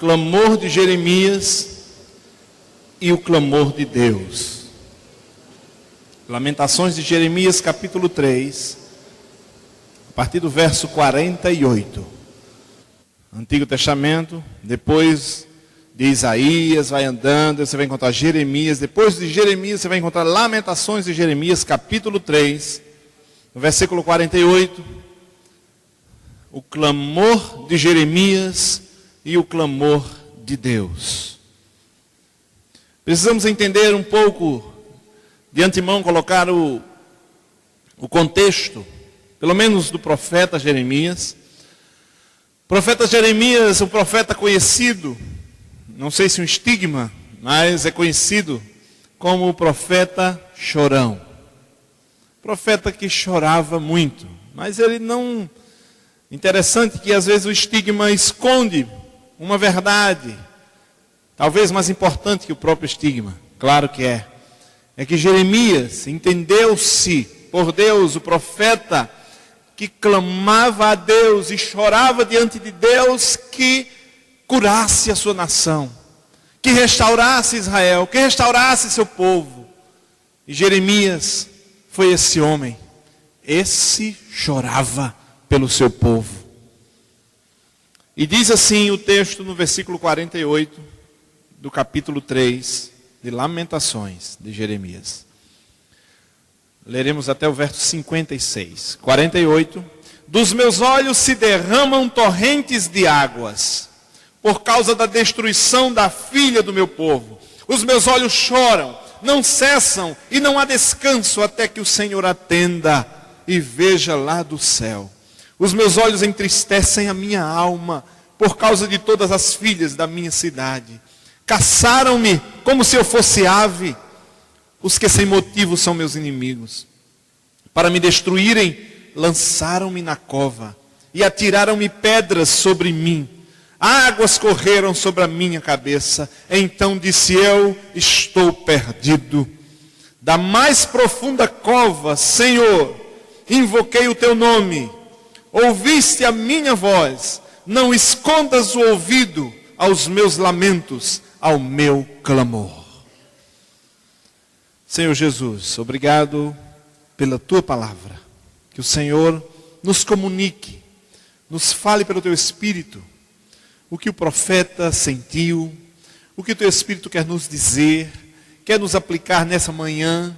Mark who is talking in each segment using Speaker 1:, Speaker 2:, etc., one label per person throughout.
Speaker 1: clamor de Jeremias e o clamor de Deus. Lamentações de Jeremias, capítulo 3, a partir do verso 48. Antigo Testamento, depois de Isaías, vai andando, você vai encontrar Jeremias. Depois de Jeremias, você vai encontrar Lamentações de Jeremias, capítulo 3, no versículo 48. O clamor de Jeremias e o clamor de Deus. Precisamos entender um pouco, de antemão, colocar o contexto, pelo menos do profeta Jeremias. O profeta Jeremias, um profeta conhecido, não sei se um estigma, mas é conhecido como o profeta chorão. Profeta que chorava muito, mas ele não... Interessante que às vezes o estigma esconde uma verdade, talvez mais importante que o próprio estigma, claro que é. É que Jeremias entendeu-se por Deus, o profeta que clamava a Deus e chorava diante de Deus que curasse a sua nação, que restaurasse Israel, que restaurasse seu povo. E Jeremias foi esse homem, esse chorava pelo seu povo. E diz assim o texto no versículo 48 do capítulo 3 de Lamentações de Jeremias. Leremos até o verso 56. 48. Dos meus olhos se derramam torrentes de águas, por causa da destruição da filha do meu povo. Os meus olhos choram, não cessam e não há descanso até que o Senhor atenda e veja lá do céu. Os meus olhos entristecem a minha alma por causa de todas as filhas da minha cidade. Caçaram-me como se eu fosse ave. Os que sem motivo são meus inimigos. Para me destruírem, lançaram-me na cova e atiraram-me pedras sobre mim. Águas correram sobre a minha cabeça. Então disse eu, estou perdido. Da mais profunda cova, Senhor, invoquei o teu nome. Ouviste a minha voz, não escondas o ouvido aos meus lamentos, ao meu clamor. Senhor Jesus, obrigado pela tua palavra. Que o Senhor nos comunique, nos fale pelo teu Espírito, o que o profeta sentiu, o que o teu Espírito quer nos dizer, quer nos aplicar nessa manhã,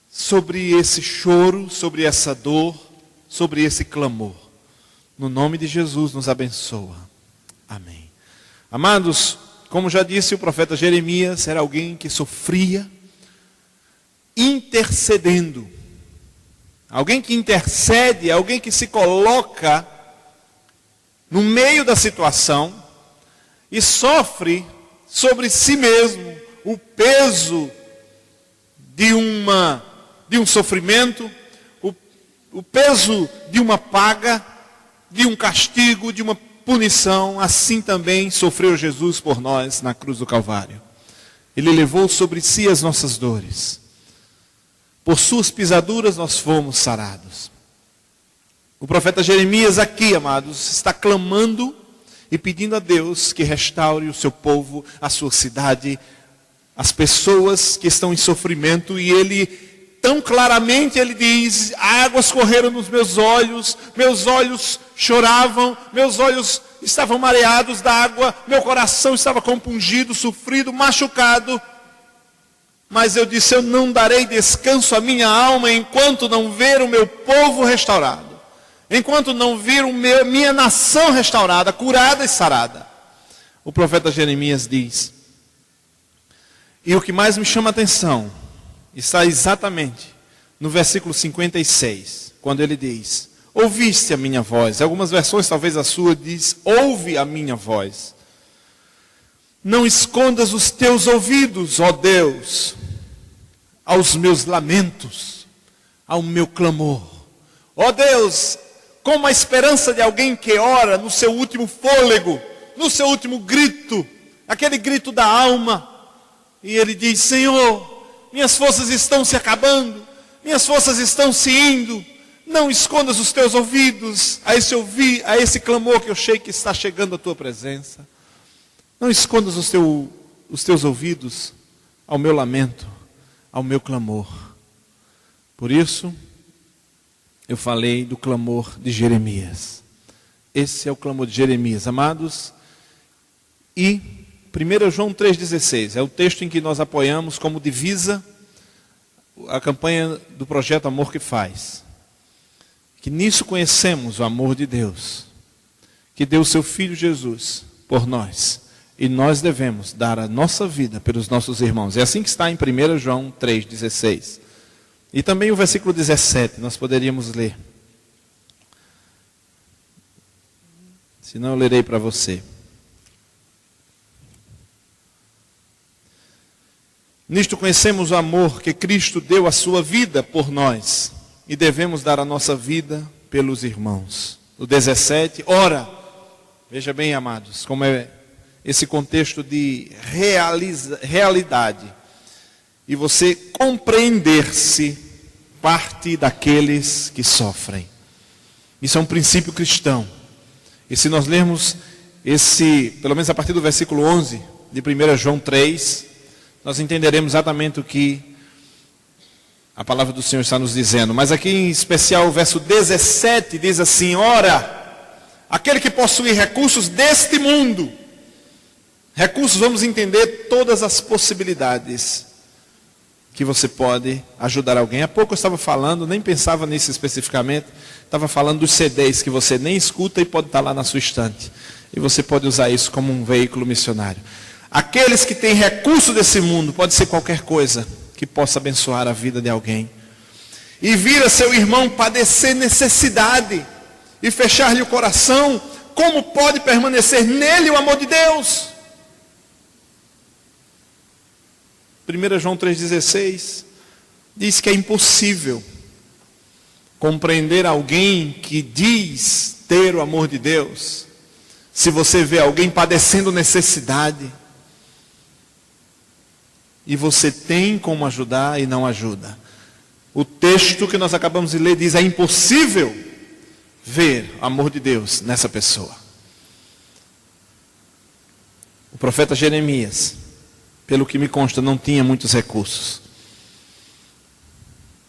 Speaker 1: sobre esse choro, sobre essa dor, sobre esse clamor. No nome de Jesus nos abençoa. Amém. Amados, como já disse o profeta Jeremias, era alguém que sofria intercedendo. Alguém que intercede, alguém que se coloca no meio da situação e sofre sobre si mesmo o peso de um sofrimento, o peso de uma paga, de um castigo, de uma punição. Assim também sofreu Jesus por nós na cruz do Calvário. Ele levou sobre si as nossas dores. Por suas pisaduras nós fomos sarados. O profeta Jeremias aqui, amados, está clamando e pedindo a Deus que restaure o seu povo, a sua cidade, as pessoas que estão em sofrimento. E ele, tão claramente, ele diz, águas correram nos meus olhos choravam, meus olhos estavam mareados da água, meu coração estava compungido, sofrido, machucado. Mas eu disse, eu não darei descanso à minha alma enquanto não ver o meu povo restaurado. Enquanto não vir minha nação restaurada, curada e sarada. O profeta Jeremias diz, e o que mais me chama a atenção, está exatamente no versículo 56, quando ele diz, ouviste a minha voz. Algumas versões, talvez a sua, diz, ouve a minha voz. Não escondas os teus ouvidos, ó Deus, aos meus lamentos, ao meu clamor. Ó Deus, como a esperança de alguém que ora no seu último fôlego, no seu último grito, aquele grito da alma. E ele diz, Senhor, minhas forças estão se acabando, minhas forças estão se indo. Não escondas os teus ouvidos a esse clamor que eu sei que está chegando à tua presença. Não escondas os teus ouvidos ao meu lamento, ao meu clamor. Por isso, eu falei do clamor de Jeremias. Esse é o clamor de Jeremias, amados. E 1 João 3,16 é o texto em que nós apoiamos como divisa a campanha do projeto Amor que Faz. Que nisso conhecemos o amor de Deus, que deu o seu Filho Jesus por nós. E nós devemos dar a nossa vida pelos nossos irmãos. É assim que está em 1 João 3,16. E também o versículo 17, nós poderíamos ler. Se não, eu lerei para você. Nisto conhecemos o amor que Cristo deu a sua vida por nós. E devemos dar a nossa vida pelos irmãos. O 17, ora, veja bem, amados, como é esse contexto de realidade. E você compreender-se parte daqueles que sofrem. Isso é um princípio cristão. E se nós lermos pelo menos a partir do versículo 11 de 1 João 3, nós entenderemos exatamente o que a palavra do Senhor está nos dizendo. Mas aqui em especial o verso 17 diz assim: ora, aquele que possui recursos deste mundo. Recursos, vamos entender todas as possibilidades que você pode ajudar alguém. Há pouco eu estava falando, nem pensava nisso especificamente, estava falando dos CDs que você nem escuta e pode estar lá na sua estante. E você pode usar isso como um veículo missionário. Aqueles que têm recurso desse mundo, pode ser qualquer coisa que possa abençoar a vida de alguém. E vira seu irmão padecer necessidade e fechar-lhe o coração, como pode permanecer nele o amor de Deus? 1 João 3,16 diz que é impossível compreender alguém que diz ter o amor de Deus, se você vê alguém padecendo necessidade, e você tem como ajudar e não ajuda. O texto que nós acabamos de ler diz: é impossível ver o amor de Deus nessa pessoa. O profeta Jeremias, pelo que me consta, não tinha muitos recursos.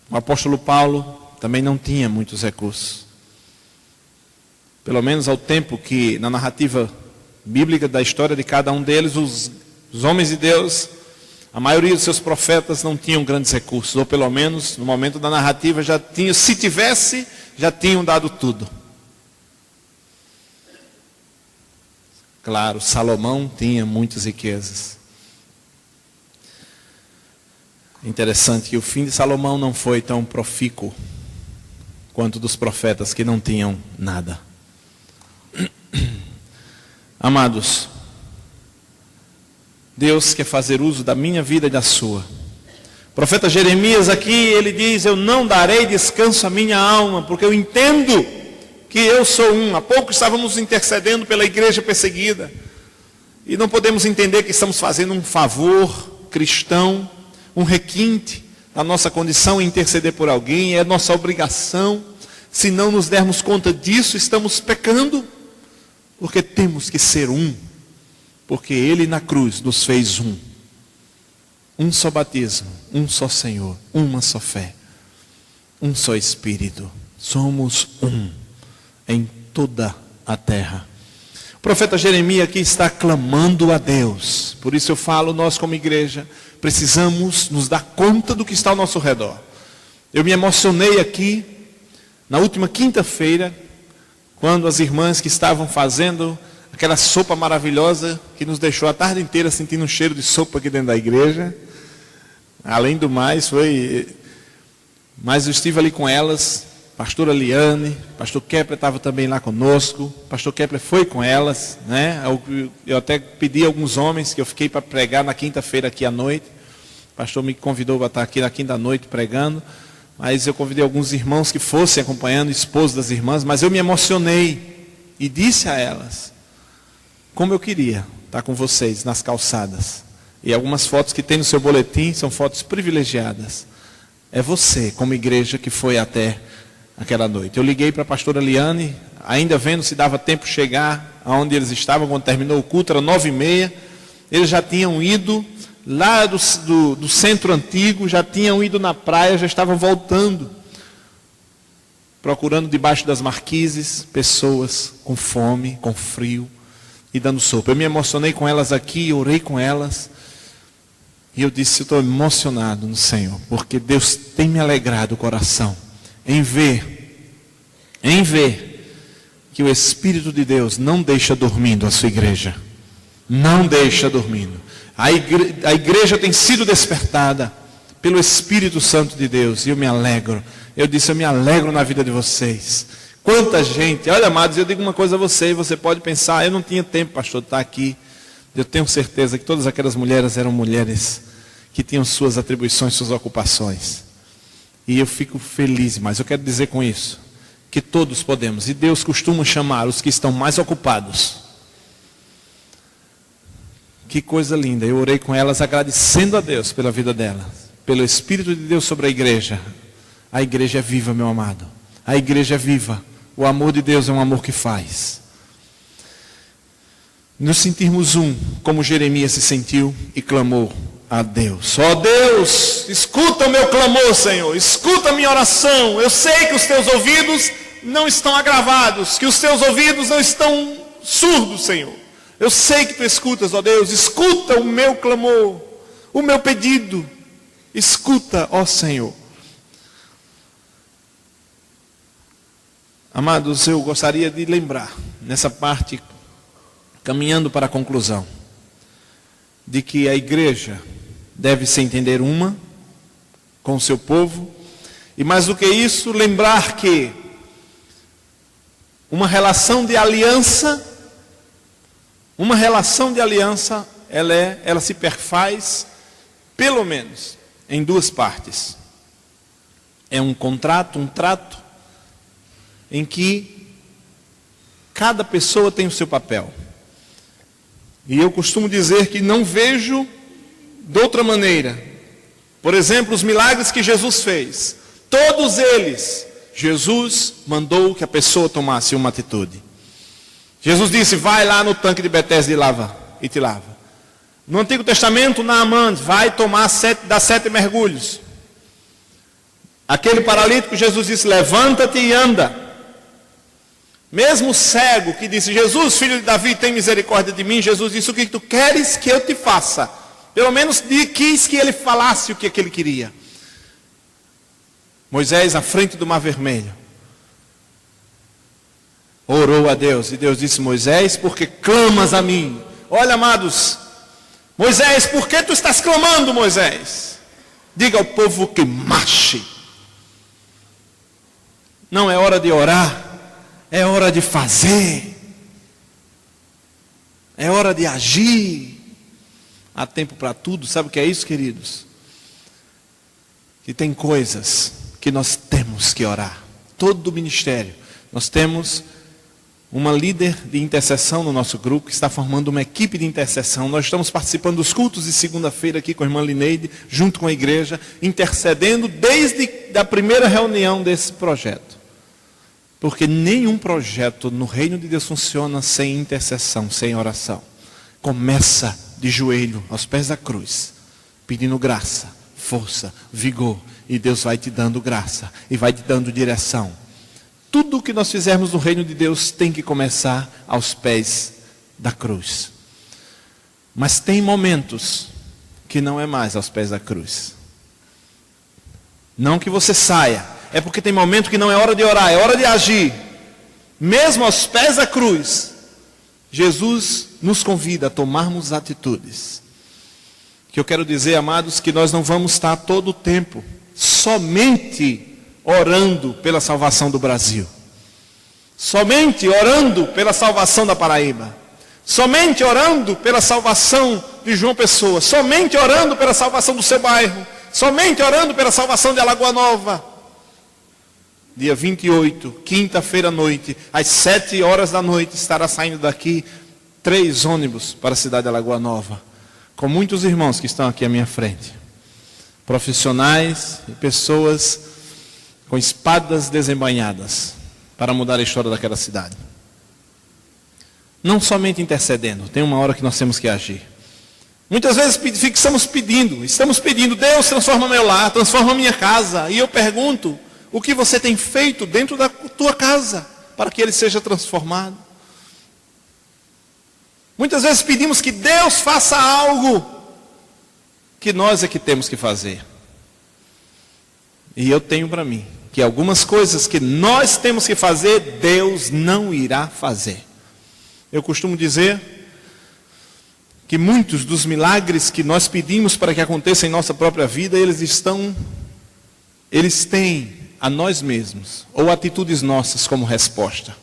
Speaker 1: O apóstolo Paulo também não tinha muitos recursos. Pelo menos ao tempo que, na narrativa bíblica da história de cada um deles, os homens de Deus, a maioria dos seus profetas não tinham grandes recursos, ou pelo menos no momento da narrativa já tinham, se tivesse, já tinham dado tudo. Claro, Salomão tinha muitas riquezas. Interessante que o fim de Salomão não foi tão profícuo quanto dos profetas que não tinham nada. Amados, Deus quer fazer uso da minha vida e da sua. O profeta Jeremias aqui, ele diz: eu não darei descanso à minha alma, porque eu entendo que eu sou um. Há pouco estávamos intercedendo pela igreja perseguida, e não podemos entender que estamos fazendo um favor cristão, um requinte da nossa condição em interceder por alguém. É nossa obrigação. Se não nos dermos conta disso, estamos pecando, porque temos que ser um. Porque Ele na cruz nos fez um. Um só batismo, um só Senhor, uma só fé, um só Espírito. Somos um em toda a terra. O profeta Jeremias aqui está clamando a Deus. Por isso eu falo, nós como igreja precisamos nos dar conta do que está ao nosso redor. Eu me emocionei aqui na última quinta-feira, quando as irmãs que estavam fazendo aquela sopa maravilhosa que nos deixou a tarde inteira sentindo um cheiro de sopa aqui dentro da igreja. Além do mais, mas eu estive ali com elas, pastora Liane, pastor Kepler estava também lá conosco, pastor Kepler foi com elas, né? Eu até pedi a alguns homens que eu fiquei para pregar na quinta-feira aqui à noite. O pastor me convidou para estar aqui na quinta-noite pregando, mas eu convidei alguns irmãos que fossem acompanhando, esposos das irmãs, mas eu me emocionei e disse a elas como eu queria estar com vocês nas calçadas. E algumas fotos que tem no seu boletim são fotos privilegiadas. É você, como igreja, que foi até aquela noite. Eu liguei para a pastora Liane, ainda vendo se dava tempo chegar onde eles estavam, quando terminou o culto, era 9h30. Eles já tinham ido lá do centro antigo, já tinham ido na praia, já estavam voltando, procurando debaixo das marquises pessoas com fome, com frio e dando sopa. Eu me emocionei com elas aqui, orei com elas. E eu disse, eu estou emocionado no Senhor, porque Deus tem me alegrado o coração em ver que o Espírito de Deus não deixa dormindo a sua igreja. Não deixa dormindo. A igreja tem sido despertada pelo Espírito Santo de Deus. E eu me alegro. Eu disse, eu me alegro na vida de vocês. Quanta gente. Olha, amados, eu digo uma coisa a você. E você pode pensar, eu não tinha tempo, pastor, de estar aqui. Eu tenho certeza que todas aquelas mulheres eram mulheres que tinham suas atribuições, suas ocupações. E eu fico feliz, mas eu quero dizer com isso que todos podemos. E Deus costuma chamar os que estão mais ocupados. Que coisa linda. Eu orei com elas agradecendo a Deus pela vida delas, pelo Espírito de Deus sobre a igreja. A igreja é viva, meu amado. A igreja é viva. O amor de Deus é um amor que faz. Nos sentirmos como Jeremias se sentiu e clamou a Deus. Ó Deus, escuta o meu clamor, Senhor. Escuta a minha oração. Eu sei que os teus ouvidos não estão agravados, que os teus ouvidos não estão surdos, Senhor. Eu sei que tu escutas, ó Deus. Escuta o meu clamor, o meu pedido. Escuta, ó Senhor. Amados, eu gostaria de lembrar, nessa parte, caminhando para a conclusão, de que a igreja deve se entender uma com o seu povo. E mais do que isso, lembrar que uma relação de aliança, ela se perfaz, pelo menos, em duas partes. É um contrato, um trato, em que cada pessoa tem o seu papel. E eu costumo dizer que não vejo de outra maneira. Por exemplo, os milagres que Jesus fez, todos eles, Jesus mandou que a pessoa tomasse uma atitude. Jesus disse, vai lá no tanque de Betesda e te lava. No Antigo Testamento, Naamã, vai dar 7 mergulhos. Aquele paralítico, Jesus disse, levanta-te e anda. Mesmo o cego que disse, Jesus, filho de Davi, tem misericórdia de mim, Jesus disse, o que tu queres que eu te faça? Pelo menos quis que ele falasse o que ele queria. Moisés, à frente do Mar Vermelho, orou a Deus, e Deus disse, Moisés, por que clamas a mim? Olha, amados, Moisés, por que tu estás clamando, Moisés? Diga ao povo que marche. Não é hora de orar. É hora de fazer. É hora de agir. Há tempo para tudo. Sabe o que é isso, queridos? Que tem coisas que nós temos que orar. Todo o ministério. Nós temos uma líder de intercessão no nosso grupo, que está formando uma equipe de intercessão. Nós estamos participando dos cultos de segunda-feira aqui com a irmã Lineide, junto com a igreja, intercedendo desde a primeira reunião desse projeto. Porque nenhum projeto no reino de Deus funciona sem intercessão, sem oração. Começa de joelho aos pés da cruz, pedindo graça, força, vigor. E Deus vai te dando graça e vai te dando direção. Tudo o que nós fizermos no reino de Deus tem que começar aos pés da cruz. Mas tem momentos que não é mais aos pés da cruz. Não que você saia. É porque tem momento que não é hora de orar, é hora de agir. Mesmo aos pés da cruz, Jesus nos convida a tomarmos atitudes. Que eu quero dizer, amados, que nós não vamos estar todo o tempo somente orando pela salvação do Brasil. Somente orando pela salvação da Paraíba. Somente orando pela salvação de João Pessoa. Somente orando pela salvação do seu bairro. Somente orando pela salvação de Alagoa Nova. Dia 28, quinta-feira à noite, às 7 horas da noite, estará saindo daqui 3 ônibus para a cidade de Alagoa Nova, com muitos irmãos que estão aqui à minha frente, profissionais e pessoas com espadas desembainhadas, para mudar a história daquela cidade. Não somente intercedendo, tem uma hora que nós temos que agir. Muitas vezes estamos pedindo, Deus transforma meu lar, transforma minha casa. E eu pergunto, o que você tem feito dentro da tua casa para que ele seja transformado? Muitas vezes pedimos que Deus faça algo que nós é que temos que fazer. E eu tenho para mim que algumas coisas que nós temos que fazer, Deus não irá fazer. Eu costumo dizer que muitos dos milagres que nós pedimos para que aconteçam em nossa própria vida, eles têm a nós mesmos, ou atitudes nossas como resposta.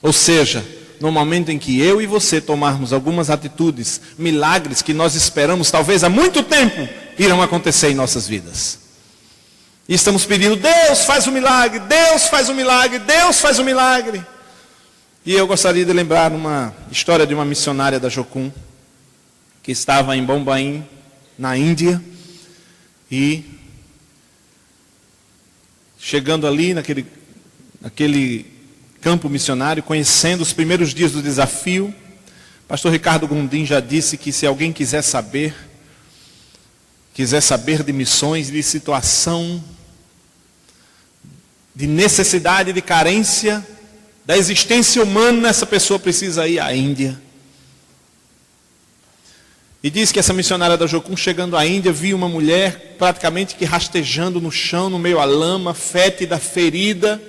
Speaker 1: Ou seja, no momento em que eu e você tomarmos algumas atitudes, milagres que nós esperamos talvez há muito tempo, irão acontecer em nossas vidas. E estamos pedindo, Deus faz um milagre, Deus faz um milagre, Deus faz um milagre. E eu gostaria de lembrar uma história de uma missionária da Jocum, que estava em Bombaim, na Índia, e chegando ali naquele campo missionário, conhecendo os primeiros dias do desafio, pastor Ricardo Gondim já disse que se alguém quiser saber de missões, de situação, de necessidade, de carência, da existência humana, essa pessoa precisa ir à Índia. E diz que essa missionária da Jocum, chegando à Índia, viu uma mulher praticamente que rastejando no chão, no meio à lama, fétida, ferida,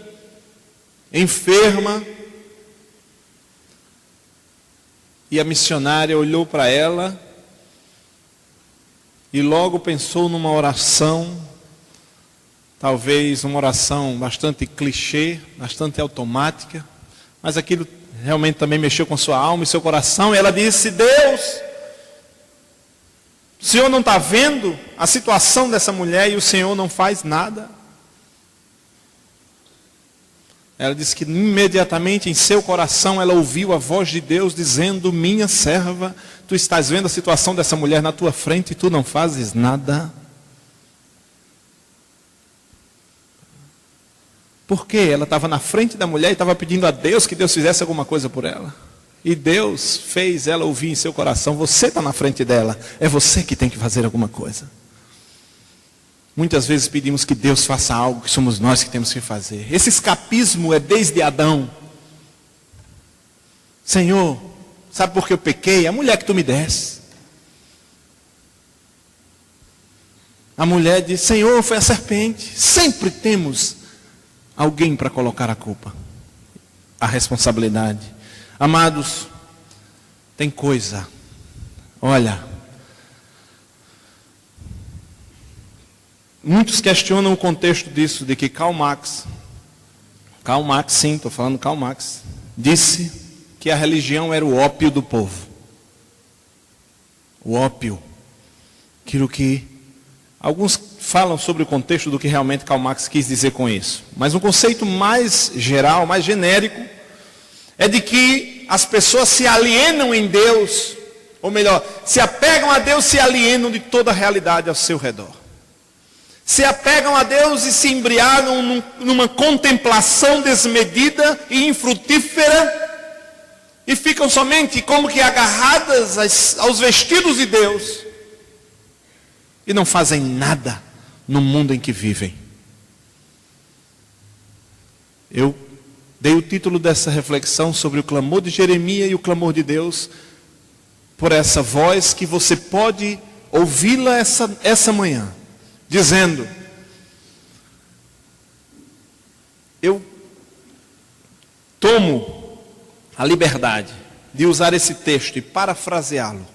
Speaker 1: enferma. E a missionária olhou para ela e logo pensou numa oração, talvez uma oração bastante clichê, bastante automática, mas aquilo realmente também mexeu com sua alma e seu coração. E ela disse, Deus, o Senhor não está vendo a situação dessa mulher e o Senhor não faz nada? Ela disse que imediatamente em seu coração ela ouviu a voz de Deus dizendo, minha serva, tu estás vendo a situação dessa mulher na tua frente e tu não fazes nada. Porque ela estava na frente da mulher e estava pedindo a Deus que Deus fizesse alguma coisa por ela. E Deus fez ela ouvir em seu coração, você está na frente dela, é você que tem que fazer alguma coisa. Muitas vezes pedimos que Deus faça algo que somos nós que temos que fazer. Esse escapismo é desde Adão. Senhor, sabe por que eu pequei? A mulher que tu me desse. A mulher diz, Senhor, foi a serpente. Sempre temos alguém para colocar a culpa, a responsabilidade. Amados, tem coisa, olha, muitos questionam o contexto disso, de que Karl Marx, sim, estou falando Karl Marx, disse que a religião era o ópio do povo. O ópio, aquilo que alguns falam sobre o contexto do que realmente Karl Marx quis dizer com isso. Mas um conceito mais geral, mais genérico, é de que as pessoas se alienam em Deus, ou melhor, se apegam a Deus, se alienam de toda a realidade ao seu redor. Se apegam a Deus e se embriagam numa contemplação desmedida e infrutífera, e ficam somente como que agarradas aos vestidos de Deus, e não fazem nada no mundo em que vivem. Eu dei o título dessa reflexão sobre o clamor de Jeremias e o clamor de Deus, por essa voz que você pode ouvi-la essa manhã, dizendo, eu tomo a liberdade de usar esse texto e parafraseá-lo.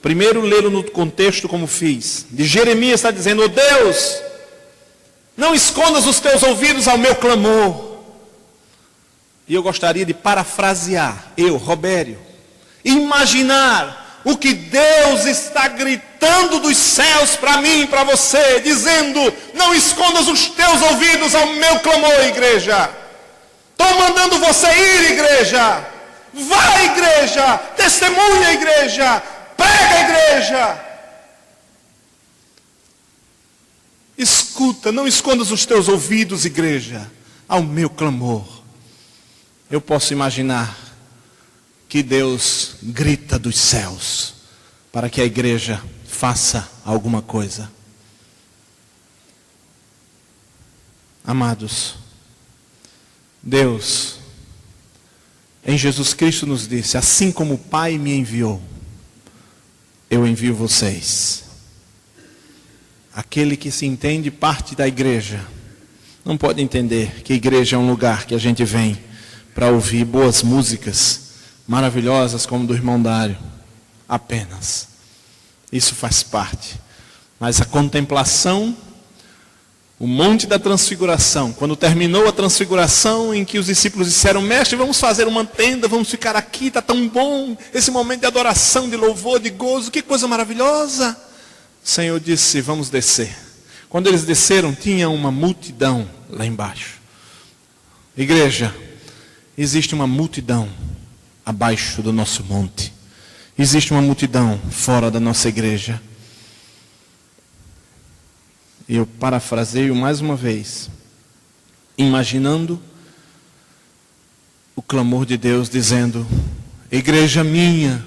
Speaker 1: Primeiro, lê-lo no contexto como fiz. De Jeremias está dizendo, oh Deus, não escondas os teus ouvidos ao meu clamor. E eu gostaria de parafrasear, Robério, imaginar o que Deus está gritando dos céus para mim e para você, dizendo, não escondas os teus ouvidos ao meu clamor, igreja. Estou mandando você ir, igreja. Vai, igreja. Testemunha, igreja. Prega, igreja. Escuta, não escondas os teus ouvidos, igreja, ao meu clamor. Eu posso imaginar que Deus grita dos céus para que a igreja faça alguma coisa. Amados, Deus, em Jesus Cristo nos disse: assim como o Pai me enviou, eu envio vocês. Aquele que se entende parte da igreja, não pode entender que a igreja é um lugar que a gente vem para ouvir boas músicas maravilhosas como do irmão Dário, apenas. Isso faz parte. Mas a contemplação, o monte da transfiguração, quando terminou a transfiguração, em que os discípulos disseram: mestre, vamos fazer uma tenda, vamos ficar aqui, está tão bom, esse momento de adoração, de louvor, de gozo, que coisa maravilhosa. O Senhor disse: vamos descer. Quando eles desceram, tinha uma multidão lá embaixo. Igreja, existe uma multidão abaixo do nosso monte. Existe uma multidão fora da nossa igreja. E eu parafraseio mais uma vez, imaginando o clamor de Deus dizendo: igreja minha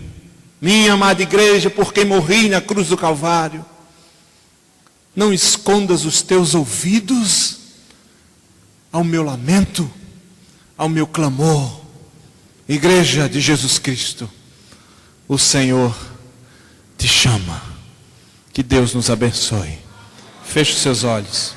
Speaker 1: amada igreja, por quem morri na cruz do Calvário, não escondas os teus ouvidos ao meu lamento, ao meu clamor. Igreja de Jesus Cristo, o Senhor te chama. Que Deus nos abençoe. Feche os seus olhos.